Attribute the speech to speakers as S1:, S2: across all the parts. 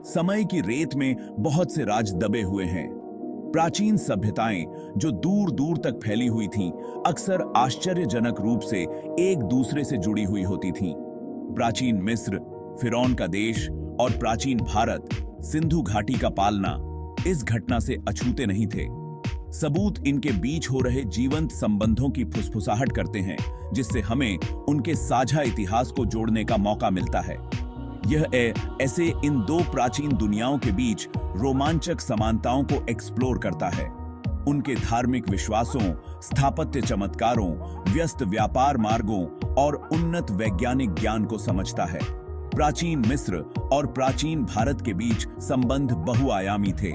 S1: समय की रेत में बहुत से राज दबे हुए हैं। प्राचीन सभ्यताएं जो दूर दूर तक फैली हुई थीं, अक्सर आश्चर्यजनक रूप से एक दूसरे से जुड़ी हुई होती थीं। प्राचीन मिस्र, फिरौन का देश और प्राचीन भारत, सिंधु घाटी का पालना इस घटना से अछूते नहीं थे। सबूत इनके बीच हो रहे जीवंत संबंधों की फुसफुसाहट करते हैं, जिससे हमें उनके साझा इतिहास को जोड़ने का मौका मिलता है। यह ऐसे इन दो प्राचीन दुनियाओं के बीच रोमांचक समानताओं को एक्सप्लोर करता है। उनके धार्मिक विश्वासों, स्थापत्य चमत्कारों, व्यस्त व्यापार मार्गों और उन्नत वैज्ञानिक ज्ञान को समझता है। प्राचीन मिस्र और प्राचीन भारत के बीच संबंध बहुआयामी थे।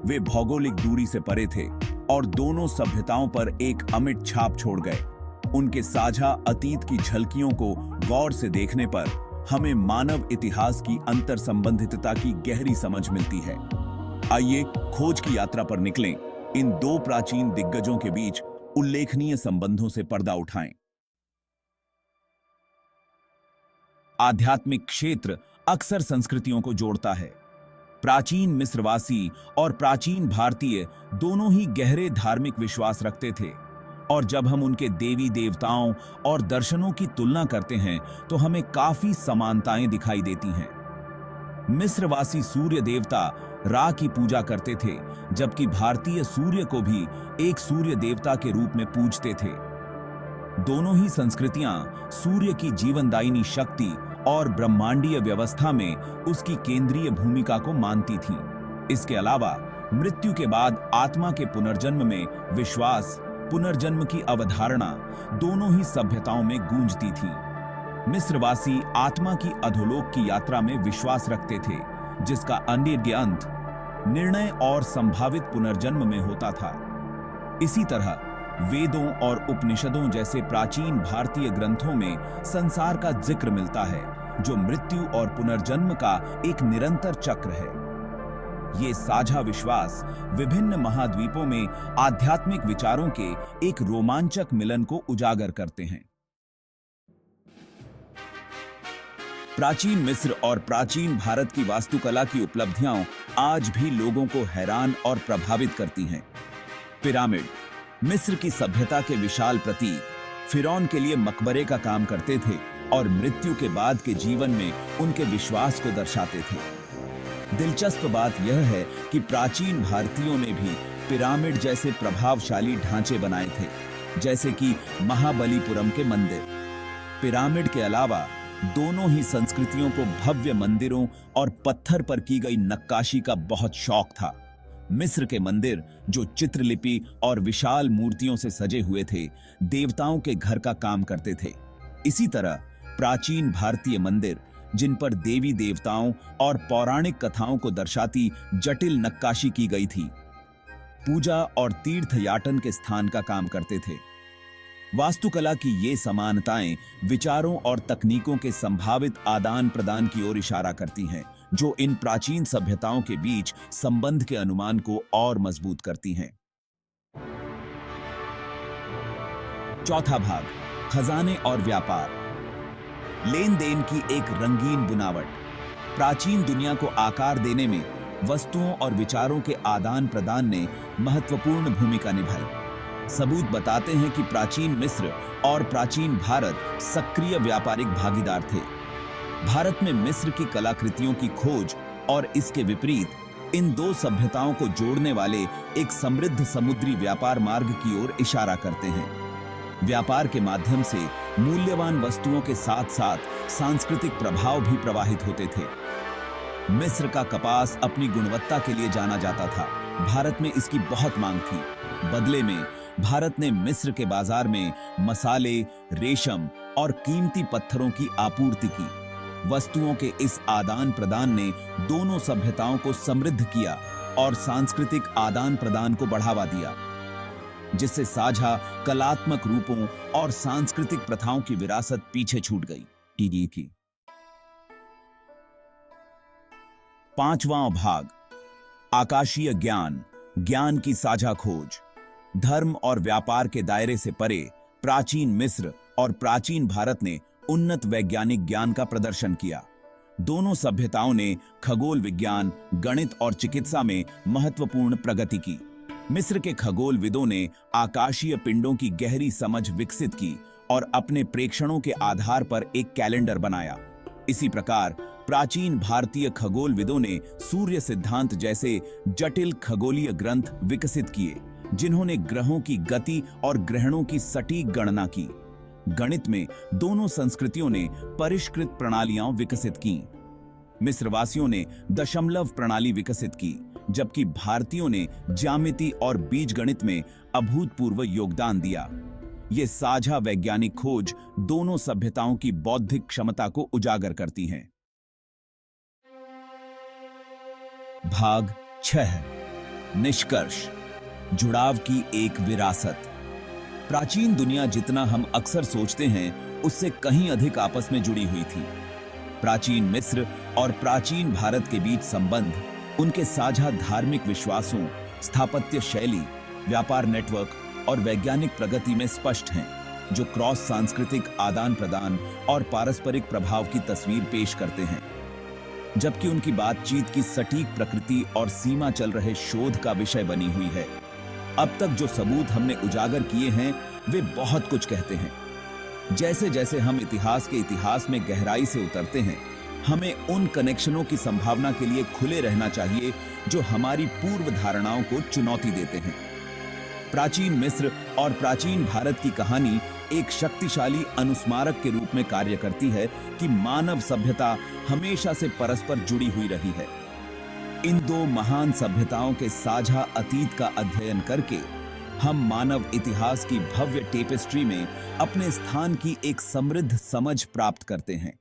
S1: वे भौगोलिक दूरी से परे थे और दोनों सभ्यताओं पर एक अमिट छाप छोड़ गए। उनके साझा अतीत की झलकियों को गौर से देखने पर हमें मानव इतिहास की अंतर संबंधितता की गहरी समझ मिलती है। आइए खोज की यात्रा पर निकलें, इन दो प्राचीन दिग्गजों के बीच उल्लेखनीय संबंधों से पर्दा उठाएं। आध्यात्मिक क्षेत्र अक्सर संस्कृतियों को जोड़ता है। प्राचीन मिस्रवासी और प्राचीन भारतीय दोनों ही गहरे धार्मिक विश्वास रखते थे, और जब हम उनके देवी देवताओं और दर्शनों की तुलना करते हैं तो हमें काफी समानताएं दिखाई देती हैं। मिस्रवासी सूर्य देवता रा की पूजा करते थे, जबकि भारतीय सूर्य को भी एक सूर्य देवता के रूप में पूजते थे। दोनों ही संस्कृतियां सूर्य की जीवनदायिनी शक्ति और ब्रह्मांडीय व्यवस्था में उसकी केंद्रीय भूमिका को मानती थीं। इसके अलावा मृत्यु के बाद आत्मा के पुनर्जन्म में विश्वास, पुनर्जन्म की अवधारणा दोनों ही सभ्यताओं में गूंजती थी। मिस्रवासी आत्मा की अधोलोक की यात्रा में विश्वास रखते थे, जिसका अनिर्दिष्ट अंत, निर्णय और संभावित पुनर्जन्म में होता था। इसी तरह वेदों और उपनिषदों जैसे प्राचीन भारतीय ग्रंथों में संसार का जिक्र मिलता है, जो मृत्यु और पुनर्जन्म का एक निरंतर चक्र है। ये साझा विश्वास विभिन्न महाद्वीपों में आध्यात्मिक विचारों के एक रोमांचक मिलन को उजागर करते हैं। प्राचीन मिस्र और प्राचीन भारत की वास्तुकला की उपलब्धियां आज भी लोगों को हैरान और प्रभावित करती हैं। पिरामिड मिस्र की सभ्यता के विशाल प्रतीक, फिरौन के लिए मकबरे का काम करते थे और मृत्यु के बाद के जीवन में उनके विश्वास को दर्शाते थे। दिलचस्प बात यह है कि प्राचीन भारतीयों ने भी पिरामिड जैसे प्रभावशाली ढांचे बनाए थे, जैसे कि महाबलीपुरम के मंदिर। पिरामिड के अलावा दोनों ही संस्कृतियों को भव्य मंदिरों और पत्थर पर की गई नक्काशी का बहुत शौक था। मिस्र के मंदिर, जो चित्रलिपि और विशाल मूर्तियों से सजे हुए थे, देवताओं के घर का काम करते थे। इसी तरह प्राचीन भारतीय मंदिर, जिन पर देवी देवताओं और पौराणिक कथाओं को दर्शाती जटिल नक्काशी की गई थी, पूजा और तीर्थयाटन के स्थान का काम करते थे। वास्तुकला की ये समानताएं विचारों और तकनीकों के संभावित आदान प्रदान की ओर इशारा करती हैं, जो इन प्राचीन सभ्यताओं के बीच संबंध के अनुमान को और मजबूत करती हैं। चौथा भाग, खजाने और व्यापार। लेन देन की एक रंगीन बुनावट। प्राचीन दुनिया को आकार देने में वस्तुओं और विचारों के आदान प्रदान ने महत्वपूर्ण भूमिका निभाई। सबूत बताते हैं कि प्राचीन मिस्र और प्राचीन भारत सक्रिय व्यापारिक भागीदार थे। भारत में मिस्र की कलाकृतियों की खोज और इसके विपरीत इन दो सभ्यताओं को जोड़ने वाले एक समृद्ध समुद्री व्यापार मार्ग की ओर इशारा करते हैं। व्यापार के माध्यम से मूल्यवान वस्तुओं के साथ साथ सांस्कृतिक प्रभाव भी प्रवाहित होते थे। मिस्र का कपास अपनी गुणवत्ता के लिए जाना जाता था। भारत में इसकी बहुत मांग थी। बदले में भारत ने मिस्र के बाजार में मसाले, रेशम और कीमती पत्थरों की आपूर्ति की। वस्तुओं के इस आदान प्रदान ने दोनों सभ्यताओं को समृद्ध किया और सांस्कृतिक आदान प्रदान को बढ़ावा दिया, जिससे साझा कलात्मक रूपों और सांस्कृतिक प्रथाओं की विरासत पीछे छूट गई। की पांचवां भाग, आकाशीय ज्ञान, ज्ञान की साझा खोज। धर्म और व्यापार के दायरे से परे प्राचीन मिस्र और प्राचीन भारत ने उन्नत वैज्ञानिक ज्ञान का प्रदर्शन किया। दोनों सभ्यताओं ने खगोल विज्ञान, गणित और चिकित्सा में महत्वपूर्ण प्रगति की। मिस्र के खगोलविदों ने आकाशीय पिंडों की गहरी समझ विकसित की और अपने प्रेक्षणों के आधार पर एक कैलेंडर बनाया। इसी प्रकार प्राचीन भारतीय खगोलविदों ने सूर्य सिद्धांत जैसे जटिल खगोलीय ग्रंथ विकसित किए, जिन्होंने ग्रहों की गति और ग्रहणों की सटीक गणना की। गणित में दोनों संस्कृतियों ने परिष्कृत प्रणालियां विकसित की। मिस्रवासियों ने दशमलव प्रणाली विकसित की, जबकि भारतीयों ने ज्यामिति और बीजगणित में अभूतपूर्व योगदान दिया। ये साझा वैज्ञानिक खोज दोनों सभ्यताओं की बौद्धिक क्षमता को उजागर करती हैं। भाग 6। निष्कर्ष। जुड़ाव की एक विरासत। प्राचीन दुनिया जितना हम अक्सर सोचते हैं, उससे कहीं अधिक आपस में जुड़ी हुई थी। प्राचीन मिस्र और प्राचीन भारत के बीच संबंध उनके साझा धार्मिक विश्वासों, स्थापत्य शैली, व्यापार नेटवर्क और वैज्ञानिक प्रगति में स्पष्ट हैं, जो क्रॉस सांस्कृतिक आदान प्रदान और पारस्परिक प्रभाव की तस्वीर पेश करते हैं। जबकि उनकी बातचीत की सटीक प्रकृति और सीमा चल रहे शोध का विषय बनी हुई है। अब तक जो सबूत हमने उजागर किए हैं, वे बहुत कुछ कहते हैं। जैसे जैसे हम इतिहास में गहराई से उतरते हैं, हमें उन कनेक्शनों की संभावना के लिए खुले रहना चाहिए जो हमारी पूर्व धारणाओं को चुनौती देते हैं। प्राचीन मिस्र और प्राचीन भारत की कहानी एक शक्तिशाली अनुस्मारक के रूप में कार्य करती है कि मानव सभ्यता हमेशा से परस्पर जुड़ी हुई रही है। इन दो महान सभ्यताओं के साझा अतीत का अध्ययन करके हम मानव इतिहास की भव्य टेपेस्ट्री में अपने स्थान की एक समृद्ध समझ प्राप्त करते हैं।